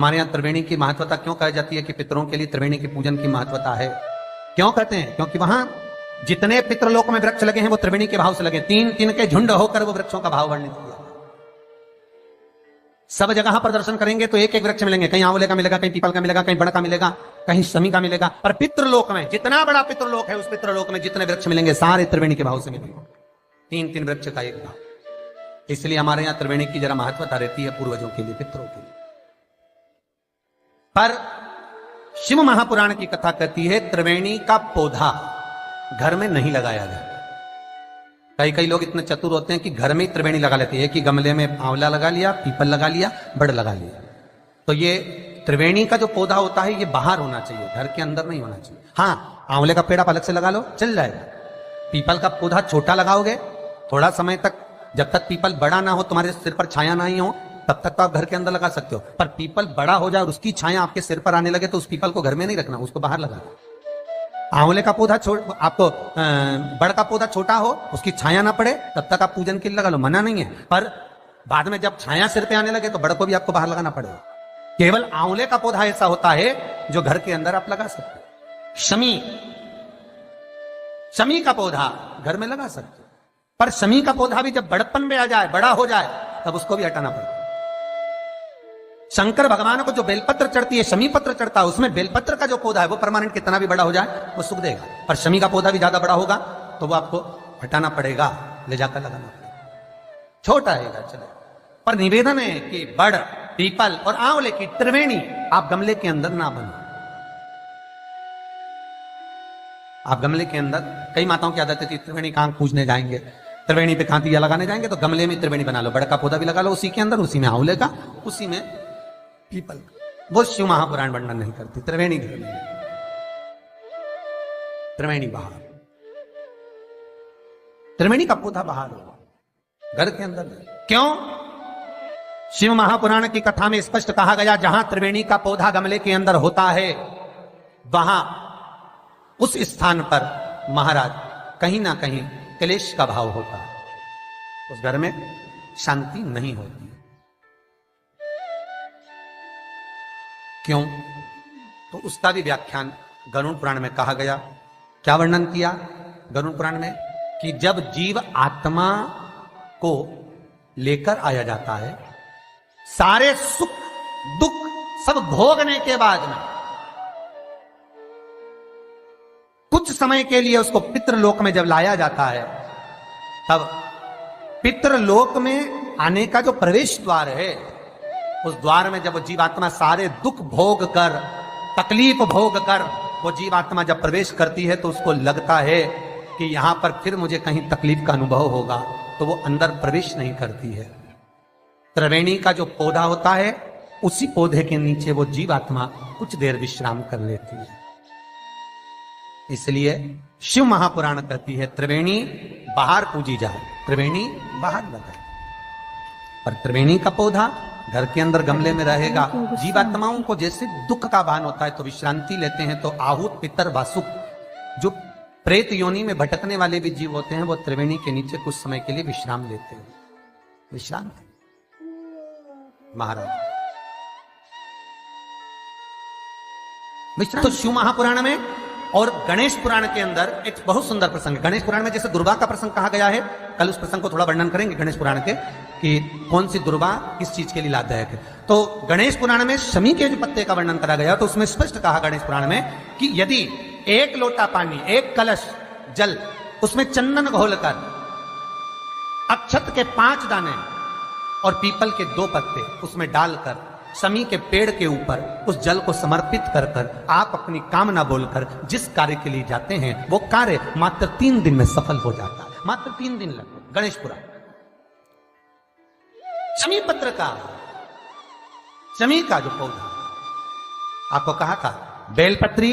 हमारे यहाँ त्रिवेणी की महत्वता क्यों कही जाती है कि पितरों के लिए त्रिवेणी के पूजन की महत्वता है? क्यों कहते हैं? क्योंकि वहां जितने पितृलोक में वृक्ष लगे हैं वो त्रिवेणी के भाव से लगे, तीन तीन के झुंड होकर वो वृक्षों का भाव वर्णित किया। सब जगह पर दर्शन करेंगे तो एक एक वृक्ष मिलेंगे, कहीं आंवले का मिलेगा, कहीं पीपल का मिलेगा, कहीं बड़ का मिलेगा, कहीं शमी का मिलेगा। पर पितृलोक में जितना बड़ा पितृलोक है उस पितृलोक में जितने वृक्ष मिलेंगे सारे त्रिवेणी के भाव से मिलेंगे, तीन तीन वृक्ष का एक भाव। इसलिए हमारे यहाँ त्रिवेणी की जरा महत्वता रहती है पूर्वजों के लिए, पितरों के लिए। पर शिव महापुराण की कथा कहती है त्रिवेणी का पौधा घर में नहीं लगाया जाता। कई कई लोग इतने चतुर होते हैं कि घर में ही त्रिवेणी लगा लेते हैं, कि गमले में आंवला लगा लिया, पीपल लगा लिया, बड़ लगा लिया। तो ये त्रिवेणी का जो पौधा होता है ये बाहर होना चाहिए, घर के अंदर नहीं होना चाहिए। हाँ, आंवले का पेड़ आप अलग से लगा लो, चल जाएगा। पीपल का पौधा छोटा लगाओगे, थोड़ा समय तक, जब तक पीपल बड़ा ना हो, तुम्हारे सिर पर छाया नहीं हो, तब तक तो आप घर के अंदर लगा सकते हो। पर पीपल बड़ा हो जाए और उसकी छाया आपके सिर पर आने लगे तो उस पीपल को घर में नहीं रखना, उसको बाहर लगाना। आंवले का पौधा आपको बड़ का पौधा छोटा हो, उसकी छाया ना पड़े, तब तक आप पूजन के लिए लगा लो, मना नहीं है। पर बाद में जब छाया सिर पे आने लगे तो बड़ को भी आपको बाहर लगाना पड़ेगा। केवल आंवले का पौधा ऐसा होता है जो घर के अंदर आप लगा सकते हो। शमी का पौधा घर में लगा सकते हो, पर शमी का पौधा भी जब बड़पन में आ जाए, बड़ा हो जाए, तब उसको भी हटाना पड़ेगा। शंकर भगवान को जो बेलपत्र चढ़ती है, शमी पत्र चढ़ता है, उसमें बेलपत्र का जो पौधा है वो परमानेंट कितना भी बड़ा हो जाए वो सुख देगा। पर शमी का पौधा भी ज्यादा बड़ा होगा तो वो आपको हटाना पड़ेगा, ले जाकर लगाना पड़ेगा। छोटा है चले, पर निवेदन है कि बड़, पीपल और आंवले की त्रिवेणी आप गमले के अंदर ना बनो। आप गमले के अंदर, कई माताओं की आदत थी त्रिवेणी कहां पूजने जाएंगे, त्रिवेणी पे कहां दिया लगाने जाएंगे, तो गमले में त्रिवेणी बना लो, बड़ का पौधा भी लगा लो उसी के अंदर, उसी में आंवले का, उसी में पीपल। वो शिव महापुराण वर्णन नहीं करती। त्रिवेणी घर में, त्रिवेणी बाहर, त्रिवेणी का पौधा बाहर हो, घर के अंदर नहीं। क्यों? शिव महापुराण की कथा में स्पष्ट कहा गया, जहां त्रिवेणी का पौधा गमले के अंदर होता है वहां उस स्थान पर महाराज कहीं ना कहीं क्लेश का भाव होता है, उस घर में शांति नहीं होती। क्यों? तो उसका भी व्याख्यान गरुड़ पुराण में कहा गया। क्या वर्णन किया गरुड़ पुराण में? कि जब जीव आत्मा को लेकर आया जाता है, सारे सुख दुख सब भोगने के बाद में कुछ समय के लिए उसको पितृलोक में जब लाया जाता है, तब पितृलोक में आने का जो प्रवेश द्वार है, उस द्वार में जब वो जीवात्मा सारे दुख भोग कर, तकलीफ भोग कर वो जीवात्मा जब प्रवेश करती है तो उसको लगता है कि यहां पर फिर मुझे कहीं तकलीफ का अनुभव होगा, तो वो अंदर प्रवेश नहीं करती है। त्रिवेणी का जो पौधा होता है उसी पौधे के नीचे वो जीवात्मा कुछ देर विश्राम कर लेती है। इसलिए शिव महापुराण कहती है त्रिवेणी बाहर पूजी जाए, त्रिवेणी बाहर लगाए। पर त्रिवेणी का पौधा घर के अंदर गमले में रहेगा। जीवात्माओं को जैसे दुख का भान होता है तो विश्रांति लेते हैं, तो आहूत पितर वासुक जो प्रेत योनि में भटकने वाले भी जीव होते हैं वो त्रिवेणी के नीचे कुछ समय के लिए विश्राम लेते हैं। विश्राम महाराज विश्राम। तो शिव महापुराण में और गणेश पुराण के अंदर एक बहुत सुंदर प्रसंग है। गणेश पुराण में जैसे दुर्गा का प्रसंग कहा गया है, कल उस प्रसंग को थोड़ा वर्णन करेंगे गणेश पुराण के, कि कौन सी दुर्गा किस चीज के लिए लाभदायक है। तो गणेश पुराण में शमी के जो पत्ते का वर्णन करा गया तो उसमें स्पष्ट कहा गणेश पुराण में कि यदि एक लोटा पानी, एक कलश जल, उसमें चंदन घोलकर अक्षत के 5 दाने और पीपल के 2 पत्ते उसमें डालकर शमी के पेड़ के ऊपर उस जल को समर्पित कर कर आप अपनी कामना बोलकर जिस कार्य के लिए जाते हैं वो कार्य मात्र 3 दिन में सफल हो जाता है। मात्र 3 दिन लगते। गणेश पुराण शमी पत्र का, शमी का जो पौधा आपको कहा था, बेलपत्री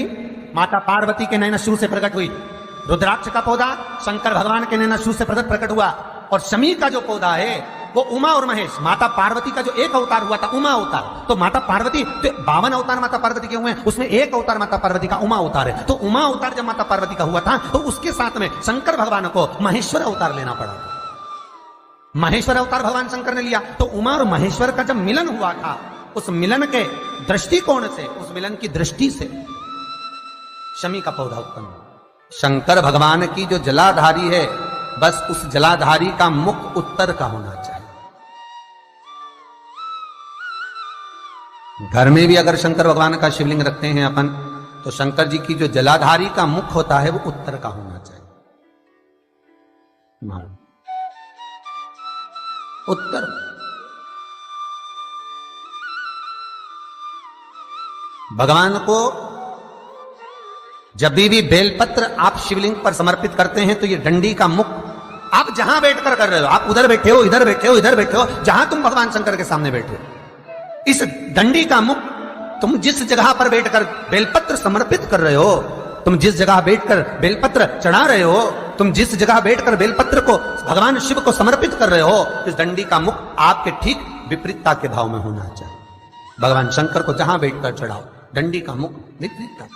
माता पार्वती के नैनशूल से प्रकट हुई, रुद्राक्ष का पौधा शंकर भगवान के नैनशूल से प्रकट हुआ, और शमी का जो पौधा है वो उमा और महेश, माता पार्वती का जो एक अवतार हुआ था उमा अवतार। तो माता पार्वती, तो 52 अवतार माता पार्वती के हुए हैं, उसमें एक अवतार माता पार्वती का उमा अवतार है। तो उमा अवतार जब माता पार्वती का हुआ था तो उसके साथ में शंकर भगवान को महेश्वर अवतार लेना पड़ा। महेश्वर अवतार भगवान शंकर ने लिया। तो उमा और महेश्वर का जब मिलन हुआ था उस मिलन के दृष्टिकोण से, उस मिलन की दृष्टि से शमी का पौधा उत्पन्न हुआ। शंकर भगवान की जो जलाधारी है, बस उस जलाधारी का मुख उत्तर का होना चाहिए। घर में भी अगर शंकर भगवान का शिवलिंग रखते हैं अपन, तो शंकर जी की जो जलाधारी का मुख होता है वो उत्तर का होना चाहिए। उत्तर। भगवान को जब भी बेलपत्र आप शिवलिंग पर समर्पित करते हैं तो ये डंडी का मुख आप जहां बैठकर कर रहे हो, आप उधर बैठे हो, इधर बैठे हो, इधर बैठे हो, जहां तुम भगवान शंकर के सामने बैठे हो, इस डंडी का मुख तुम जिस जगह पर बैठकर बेलपत्र समर्पित कर रहे हो, तुम जिस जगह बैठकर बेलपत्र चढ़ा रहे हो, तुम जिस जगह बैठकर बेलपत्र को भगवान शिव को समर्पित कर रहे हो, इस डंडी का मुख आपके ठीक विपरीतता के भाव में होना चाहिए। भगवान शंकर को जहां बैठकर चढ़ाओ, डंडी का मुख विपरीतता।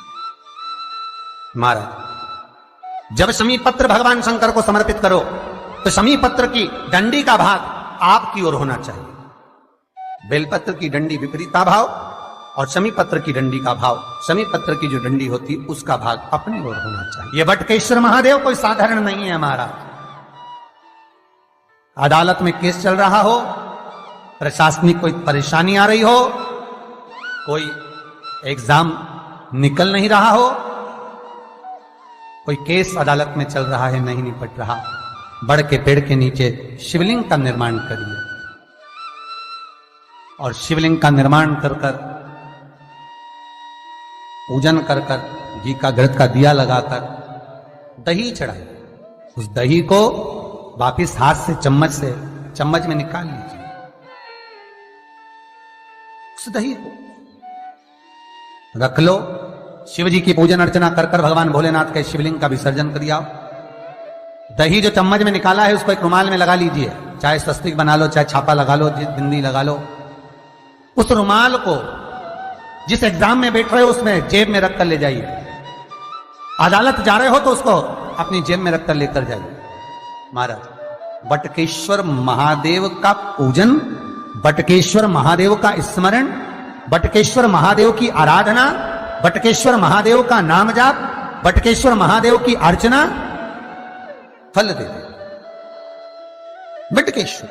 महाराज, जब शमी पत्र भगवान शंकर को समर्पित करो तो शमी पत्र की डंडी का भाग आपकी ओर होना चाहिए। बेलपत्र की डंडी विपरीता भाव और शमी पत्र की डंडी का भाव, शमी पत्र की जो डंडी होती है उसका भाग अपनी ओर होना चाहिए। यह बटकेश्वर महादेव कोई साधारण नहीं है महाराज। अदालत में केस चल रहा हो, प्रशासनिक कोई परेशानी आ रही हो, कोई एग्जाम निकल नहीं रहा हो, कोई केस अदालत में चल रहा है, नहीं निपट रहा, बड़ के पेड़ के नीचे शिवलिंग का निर्माण करिए और शिवलिंग का निर्माण कर कर, पूजन कर कर, घी का घृत का दिया लगाकर दही चढ़ाइए। उस दही को वापिस हाथ से चम्मच में निकाल लीजिए। उस दही को रख लो, शिव जी की पूजन अर्चना कर कर भगवान भोलेनाथ के शिवलिंग का विसर्जन कर दिया। दही जो चम्मच में निकाला है उसको एक रुमाल में लगा लीजिए, चाहे स्वस्तिक बना लो, चाहे छापा लगा लो, बिंदी लगा लो। उस रुमाल को जिस एग्जाम में बैठ रहे हो उसमें जेब में रखकर ले जाइए। अदालत जा रहे हो तो उसको अपनी जेब में रखकर लेकर जाइए। महाराज, बटकेश्वर महादेव का पूजन, बटकेश्वर महादेव का स्मरण, बटकेश्वर महादेव की आराधना, बटकेश्वर महादेव का नाम जाप, बटकेश्वर महादेव की अर्चना फल देते। बटकेश्वर